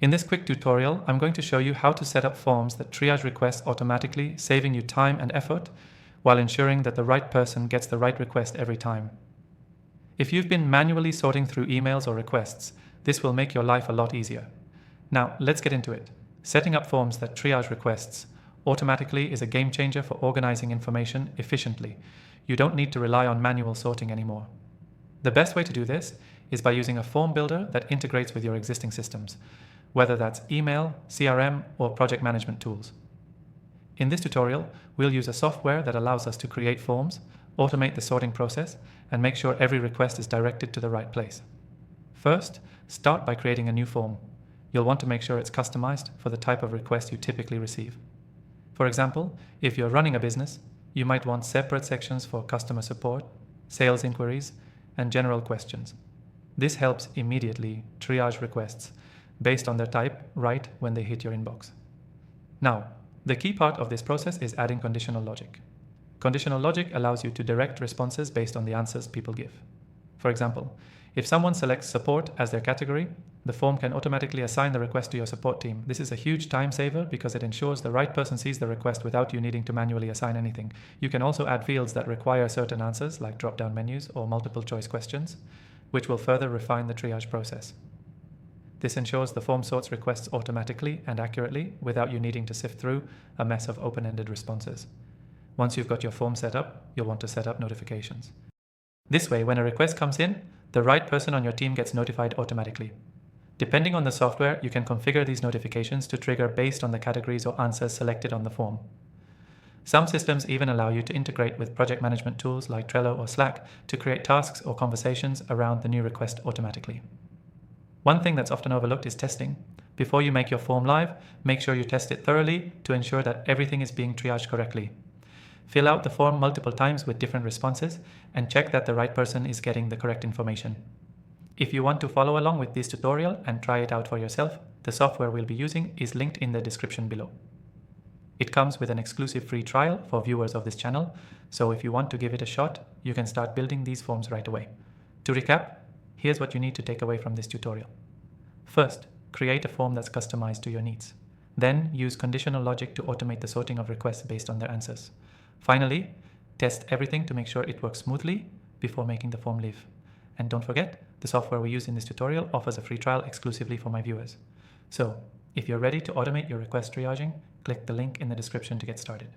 In this quick tutorial, I'm going to show you how to set up forms that triage requests automatically, saving you time and effort, while ensuring that the right person gets the right request every time. If you've been manually sorting through emails or requests, this will make your life a lot easier. Now, let's get into it. Setting up forms that triage requests automatically is a game changer for organizing information efficiently. You don't need to rely on manual sorting anymore. The best way to do this is by using a form builder that integrates with your existing systems, whether that's email, CRM, or project management tools. In this tutorial, we'll use a software that allows us to create forms, automate the sorting process, and make sure every request is directed to the right place. First, start by creating a new form. You'll want to make sure it's customized for the type of request you typically receive. For example, if you're running a business, you might want separate sections for customer support, sales inquiries, and general questions. This helps immediately triage requests based on their type right when they hit your inbox. Now, the key part of this process is adding conditional logic. Conditional logic allows you to direct responses based on the answers people give. For example, if someone selects support as their category, the form can automatically assign the request to your support team. This is a huge time saver because it ensures the right person sees the request without you needing to manually assign anything. You can also add fields that require certain answers, like drop-down menus or multiple choice questions, which will further refine the triage process. This ensures the form sorts requests automatically and accurately without you needing to sift through a mess of open-ended responses. Once you've got your form set up, you'll want to set up notifications. This way, when a request comes in, the right person on your team gets notified automatically. Depending on the software, you can configure these notifications to trigger based on the categories or answers selected on the form. Some systems even allow you to integrate with project management tools like Trello or Slack to create tasks or conversations around the new request automatically. One thing that's often overlooked is testing. Before you make your form live, make sure you test it thoroughly to ensure that everything is being triaged correctly. Fill out the form multiple times with different responses and check that the right person is getting the correct information. If you want to follow along with this tutorial and try it out for yourself, the software we'll be using is linked in the description below. It comes with an exclusive free trial for viewers of this channel, so if you want to give it a shot, you can start building these forms right away. To recap, here's what you need to take away from this tutorial. First, create a form that's customized to your needs. Then, use conditional logic to automate the sorting of requests based on their answers. Finally, test everything to make sure it works smoothly before making the form live. And don't forget, the software we use in this tutorial offers a free trial exclusively for my viewers. So, if you're ready to automate your request triaging, click the link in the description to get started.